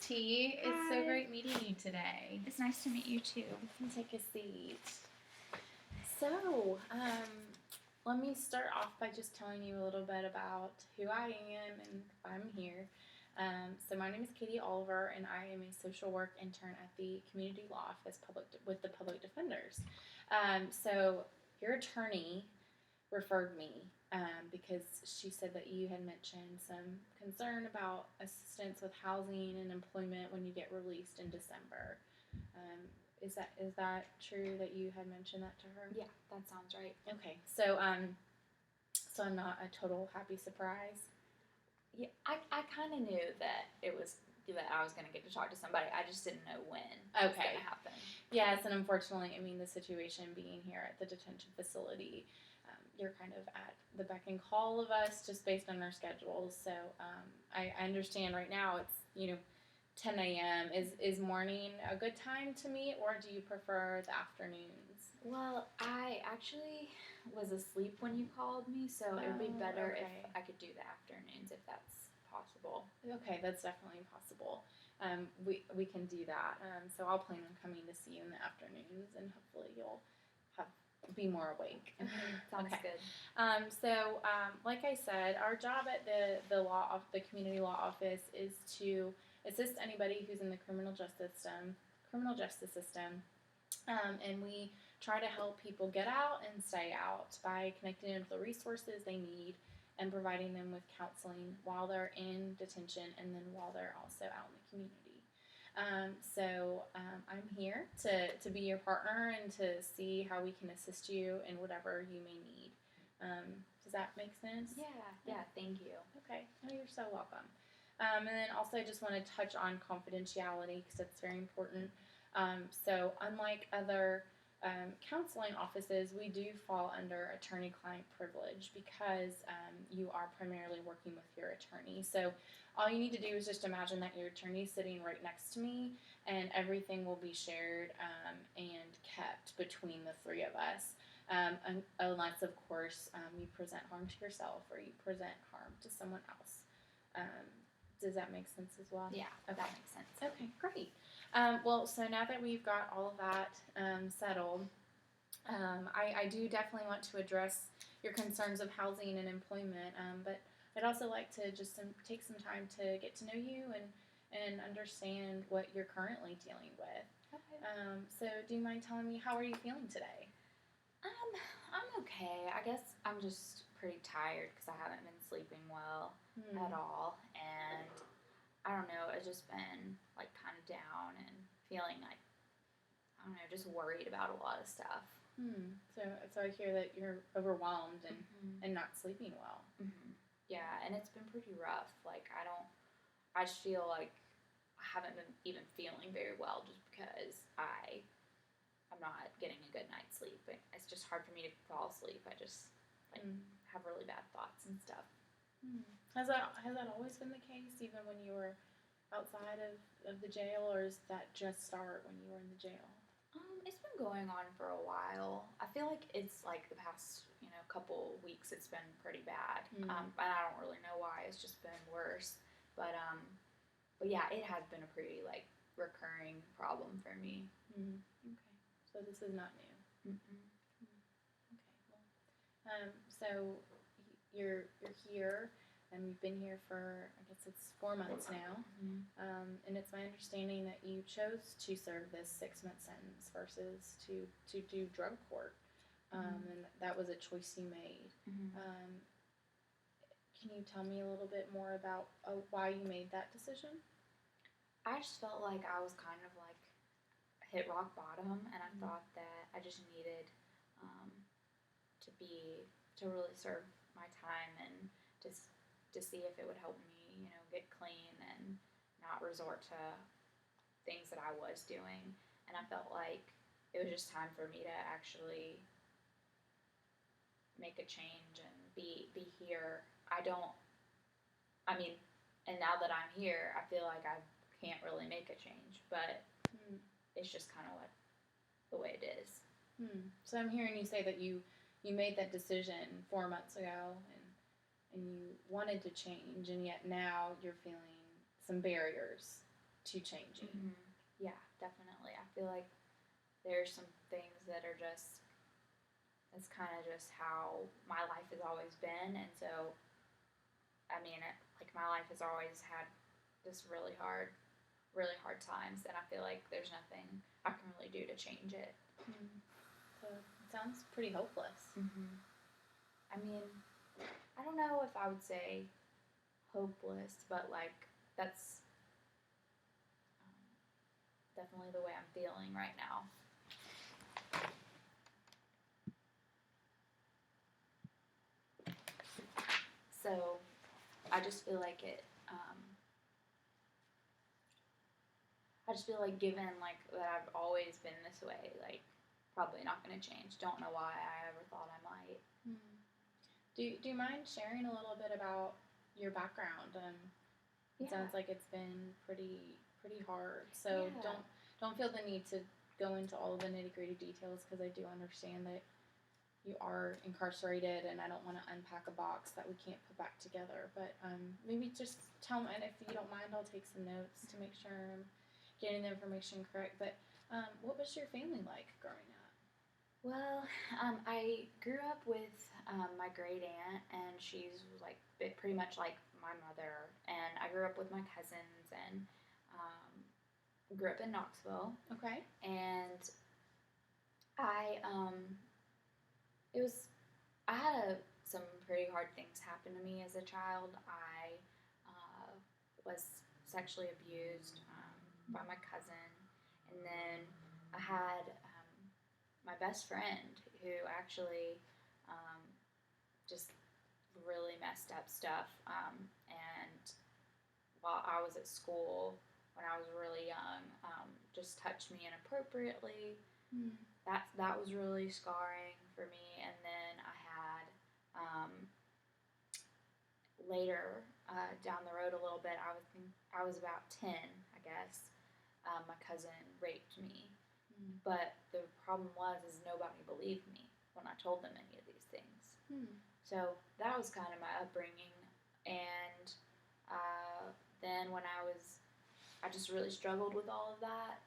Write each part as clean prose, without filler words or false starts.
T. It's so Hi. great meeting you today. It's nice to meet you too. You can take a seat. So, let me start off by just telling you a little bit about who I am and why I'm here. So my name is Katie Oliver, and I am a social work intern at the Community Law Office with the Public Defenders. So your attorney referred me because she said that you had mentioned some concern about assistance with housing and employment when you get released in December. Is that true that you had mentioned that to her? Yeah, that sounds right. Okay, so I'm not a total happy surprise. Yeah, I kind of knew that I was going to get to talk to somebody. I just didn't know when it was going to happen. Yes, and unfortunately, I mean, the situation being here at the detention facility, you're kind of at the beck and call of us just based on our schedules. So I understand right now it's 10 a.m. Is morning a good time to meet, or do you prefer the afternoons? Well, I actually was asleep when you called me, so it would be better if I could do the afternoons if that's possible. Okay, that's definitely possible. We can do that. So I'll plan on coming to see you in the afternoons, and hopefully you'll be more awake. Okay, sounds good. Like I said, our job at the community law office is to assist anybody who's in the criminal justice system, and we try to help people get out and stay out by connecting them with the resources they need and providing them with counseling while they're in detention and then while they're also out in the community. I'm here to be your partner and to see how we can assist you in whatever you may need. Does that make sense? Yeah, thank you. Okay, oh, you're so welcome. And then also I just want to touch on confidentiality because that's very important. So unlike other counseling offices, we do fall under attorney-client privilege because you are primarily working with your attorney. So all you need to do is just imagine that your attorney is sitting right next to me, and everything will be shared and kept between the three of us, unless, of course, you present harm to yourself or you present harm to someone else. Does that make sense as well? Yeah, okay. That makes sense. Okay, great. So now that we've got all of that settled, I do definitely want to address your concerns of housing and employment, but I'd also like to just take some time to get to know you and understand what you're currently dealing with. Okay. So do you mind telling me, how are you feeling today? I'm okay. I guess I'm just pretty tired because I haven't been sleeping well at all, and I don't know, it's just been like kind of down and feeling like, I don't know, just worried about a lot of stuff. So I hear that you're overwhelmed and not sleeping well. Yeah, and it's been pretty rough. Like I just feel like I haven't been even feeling very well just because I'm not getting a good night's sleep. It's just hard for me to fall asleep. I just have really bad thoughts and stuff. Has that always been the case, even when you were outside of the jail, or does that just start when you were in the jail? It's been going on for a while. I feel like it's like the past, couple weeks it's been pretty bad. And I don't really know why. It's just been worse. But yeah, it has been a pretty like recurring problem for me. Okay, so this is not new. Okay, well, so you're here, and you've been here for, I guess it's 4 months now, and it's my understanding that you chose to serve this 6-month sentence versus to do drug court, and that was a choice you made. Can you tell me a little bit more about why you made that decision? I just felt like I was kind of like hit rock bottom, and I thought that I just needed to really serve my time and just to see if it would help me, get clean and not resort to things that I was doing. And I felt like it was just time for me to actually make a change and be here. And now that I'm here, I feel like I can't really make a change, but it's just kind of like the way it is. So I'm hearing you say that you made that decision 4 months ago, and you wanted to change, and yet now you're feeling some barriers to changing. Mm-hmm. Yeah, definitely. I feel like there's some things that are just, it's kind of just how my life has always been. And so, I mean, like my life has always had just really hard times. And I feel like there's nothing I can really do to change it. So it sounds pretty hopeless. Mm-hmm. I mean, I don't know if I would say hopeless, but like that's definitely the way I'm feeling right now. So I just feel like I just feel like given like that I've always been this way, like probably not going to change. Don't know why I ever thought I might. Do you mind sharing a little bit about your background? It sounds like it's been pretty hard. So Yeah. don't feel the need to go into all of the nitty gritty details because I do understand that you are incarcerated, and I don't want to unpack a box that we can't put back together. But maybe just tell me, and if you don't mind, I'll take some notes to make sure I'm getting the information correct. But what was your family like growing up? Well, I grew up with my great aunt, and she's like pretty much like my mother. And I grew up with my cousins, and grew up in Knoxville. Okay. And I it was I had some pretty hard things happen to me as a child. I was sexually abused by my cousin, and then I had my best friend who actually just really messed up stuff. And while I was at school, when I was really young, just touched me inappropriately. That was really scarring for me. And then I had later down the road a little bit, I was about 10, I guess. My cousin raped me. But the problem is nobody believed me when I told them any of these things. So that was kind of my upbringing. And then when I just really struggled with all of that,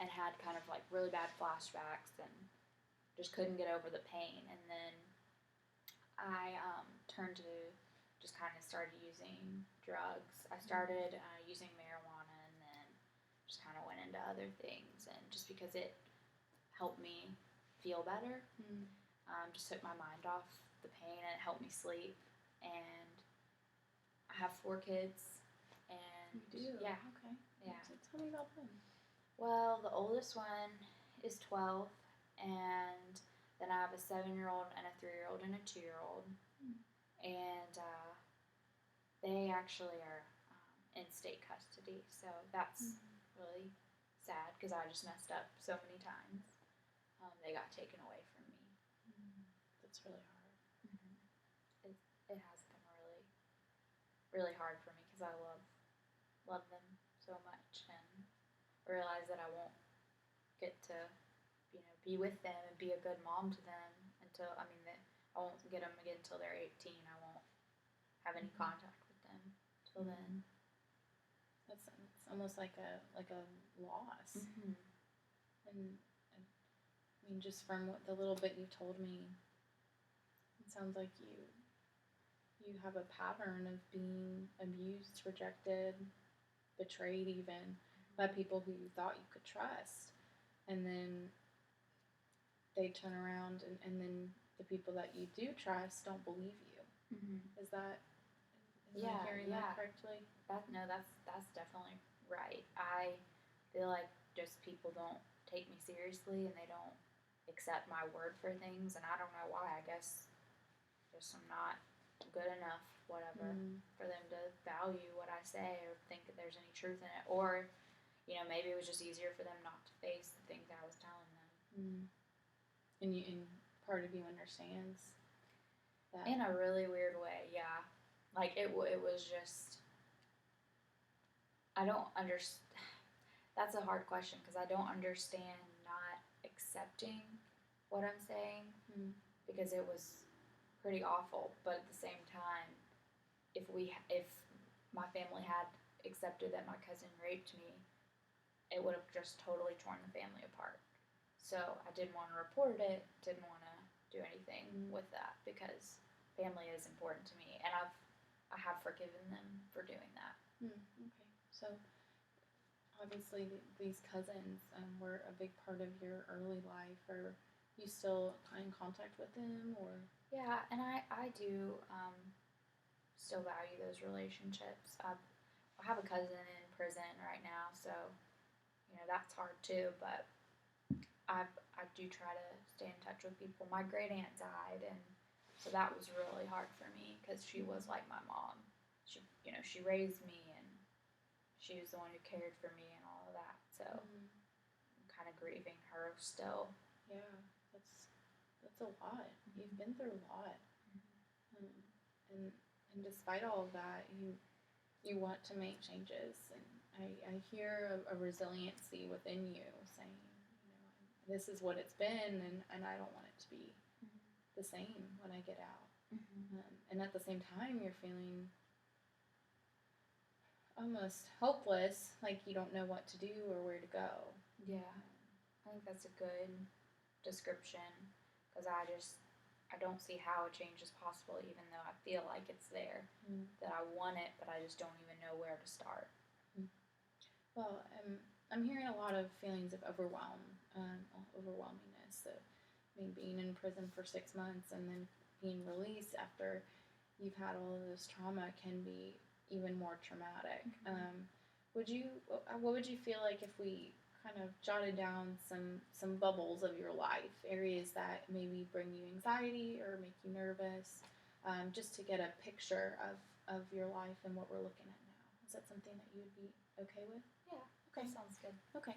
and had kind of like really bad flashbacks and just couldn't get over the pain. And then I turned to just kind of started using drugs. I started using marijuana, and then just kind of went into other things. And just because it helped me feel better, just took my mind off the pain, and it helped me sleep. And I have 4 kids. And you do? Yeah. Okay. Yeah. So tell me about them. Well, the oldest one is 12, and then I have a 7-year-old and a 3-year-old and a 2-year-old. And they actually are in state custody, so that's really sad because I just messed up so many times. They got taken away from me. That's really hard. It has been really, really hard for me because I love them so much, and realize that I won't get to, be with them and be a good mom to them until, I won't get them again until they're 18. I won't have any contact with them till then. It's almost like a loss. And I mean, just from the little bit you told me, it sounds like you have a pattern of being abused, rejected, betrayed even by people who you thought you could trust, and then they turn around and then the people that you do trust don't believe you. Is that am I hearing that correctly? That's definitely right. I feel like just people don't take me seriously, and they don't accept my word for things, and I don't know why. I guess just I'm not good enough, whatever, for them to value what I say or think that there's any truth in it. Or, maybe it was just easier for them not to face the things I was telling them. And part of you understands that. In a really weird way, yeah. Like, it was just, I don't understand. That's a hard question because I don't understand not accepting what I'm saying because it was pretty awful. But at the same time, if my family had accepted that my cousin raped me, it would have just totally torn the family apart. So I didn't want to report it, didn't want to do anything with that because family is important to me, and I have forgiven them for doing that. Okay. So obviously these cousins were a big part of your early life. Are you still in contact with them, or? Yeah, and I do still value those relationships. I have a cousin in prison right now, so that's hard too. But I do try to stay in touch with people. My great aunt died, and so that was really hard for me because she was like my mom. She raised me, and she was the one who cared for me and all of that. So I'm kind of grieving her still. Yeah, that's a lot. You've been through a lot, and despite all of that, you want to make changes, and I hear a resiliency within you saying, this is what it's been, and I don't want it to be the same when I get out. And at the same time, you're feeling almost hopeless, like you don't know what to do or where to go. Yeah, I think that's a good description because I don't see how a change is possible, even though I feel like it's there, that I want it, but I just don't even know where to start. Well, I'm hearing a lot of feelings of overwhelmingness. So, being in prison for 6 months and then being released after you've had all of this trauma can be even more traumatic. What would you feel like if we kind of jotted down some bubbles of your life, areas that maybe bring you anxiety or make you nervous, just to get a picture of your life and what we're looking at now? Is that something that you would be okay with? Yeah. Okay. That sounds good. Okay.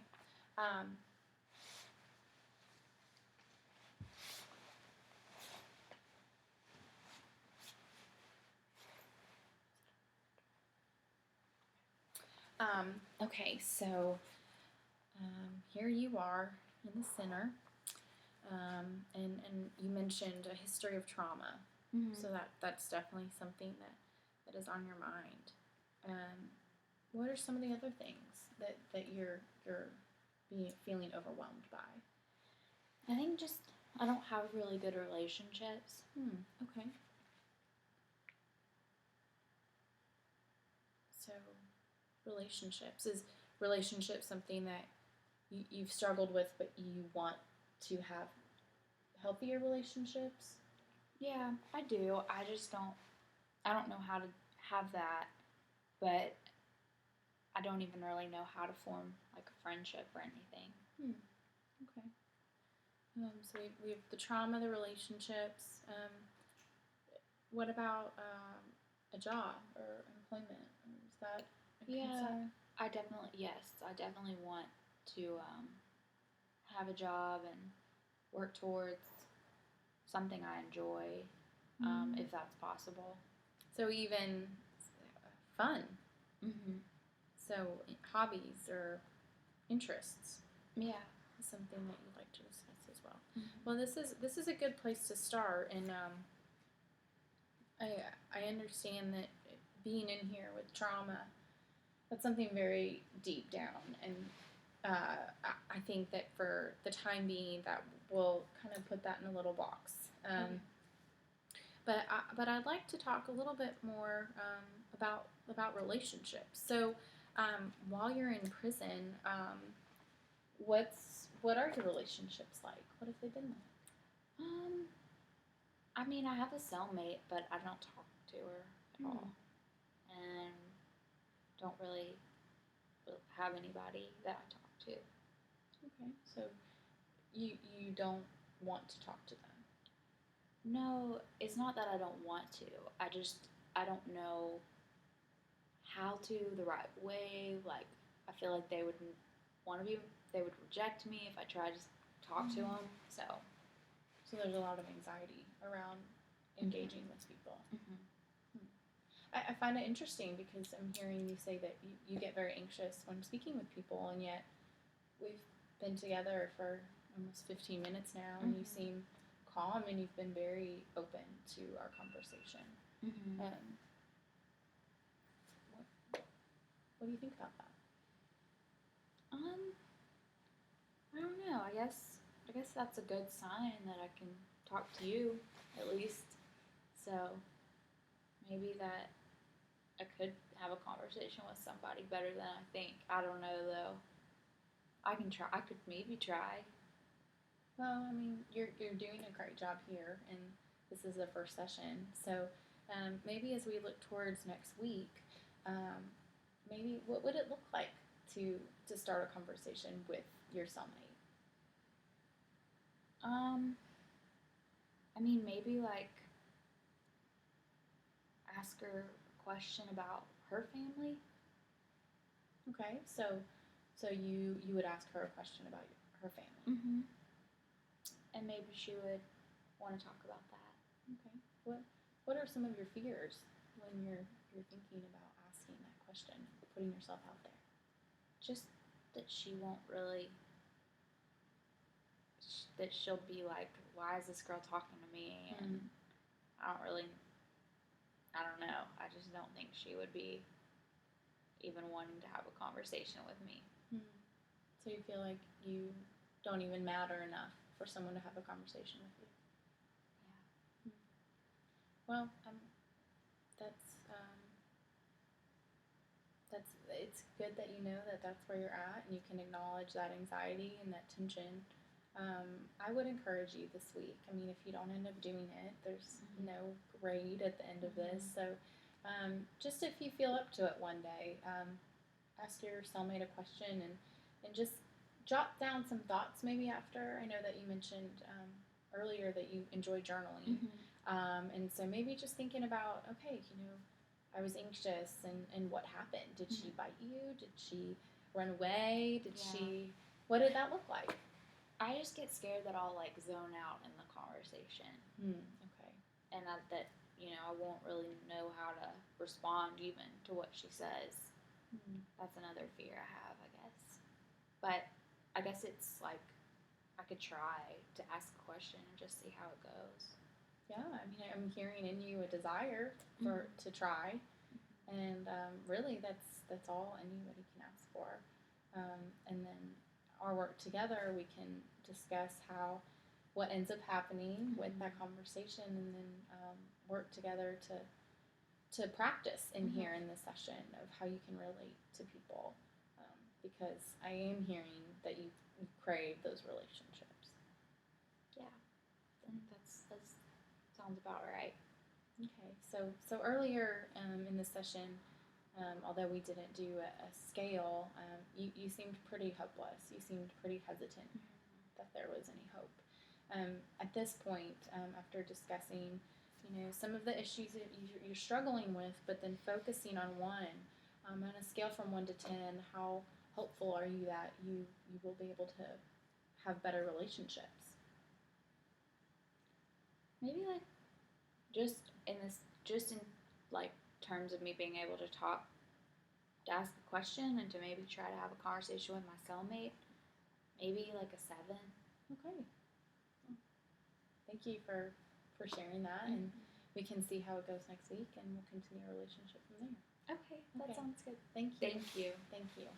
Okay, so here you are in the center, and you mentioned a history of trauma, so that's definitely something that is on your mind. What are some of the other things that you're feeling overwhelmed by? I think just I don't have really good relationships. Okay. So, is relationships something that you've struggled with, but you want to have healthier relationships? Yeah, I do. I don't know how to have that, but I don't even really know how to form like a friendship or anything. Okay. So we have the trauma, the relationships. What about a job or employment? Is that a concern? I definitely want to have a job and work towards something I enjoy, if that's possible. So even fun. So hobbies or interests. Yeah. Is something that you'd like to discuss as well. Well, this is a good place to start, and I understand that being in here with trauma, that's something very deep down, and I think that for the time being, that we'll kind of put that in a little box. But I'd like to talk a little bit more about relationships. So while you're in prison, what are your relationships like? What have they been like? I mean, I have a cellmate, but I don't talk to her at all, and don't really have anybody that I talk to. Okay, so you don't want to talk to them? No, it's not that I don't want to. I don't know how to the right way. Like, I feel like they would reject me if I tried to talk to them. So there's a lot of anxiety around engaging with people. I find it interesting because I'm hearing you say that you get very anxious when speaking with people, and yet we've been together for almost 15 minutes now, and you seem calm, and you've been very open to our conversation. What do you think about that? I don't know. I guess that's a good sign that I can talk to you at least. So maybe that I could have a conversation with somebody better than I think. I don't know though. I can try. I could maybe try. Well, I mean, you're doing a great job here, and this is the first session. So maybe as we look towards next week, maybe what would it look like to start a conversation with your cellmate? I mean, maybe like ask her a question about her family. Okay, so you would ask her a question about her family. Mm-hmm. And maybe she would want to talk about that. Okay. What are some of your fears when you're thinking about asking that question, putting yourself out there? Just that she won't really. That she'll be like, "Why is this girl talking to me?" And I don't know. I just don't think she would be even wanting to have a conversation with me. So you feel like you don't even matter enough for someone to have a conversation with you? Yeah. Well, it's good that you know that that's where you're at, and you can acknowledge that anxiety and that tension. I would encourage you this week. I mean, if you don't end up doing it, there's no grade at the end of this. So, just if you feel up to it one day, ask your cellmate a question and just jot down some thoughts maybe after. I know that you mentioned earlier that you enjoy journaling. And so maybe just thinking about, okay, I was anxious and what happened? Did she bite you? Did she run away? What did that look like? I just get scared that I'll like zone out in the conversation. Okay. And that I won't really know how to respond even to what she says. That's another fear I have, I guess. But I guess it's like I could try to ask a question and just see how it goes. Yeah, I mean, I'm hearing in you a desire to try, and really, that's all anybody can ask for. And then our work together, we can discuss what ends up happening with that conversation, and then work together to practice in here in this session of how you can relate to people, because I am hearing that you crave those relationships. Yeah, I think that sounds about right. Okay, so earlier in the session, although we didn't do a scale, you seemed pretty hopeless. You seemed pretty hesitant that there was any hope. At this point, after discussing, some of the issues that you're struggling with, but then focusing on one, on a scale from 1 to 10, how hopeful are you that you will be able to have better relationships? Maybe like just in like terms of me being able to ask a question and to maybe try to have a conversation with my cellmate, maybe like a 7. Okay. Thank you for sharing that, and we can see how it goes next week, and we'll continue our relationship from there. Okay, that sounds good. Thank you. Thank you. Thank you.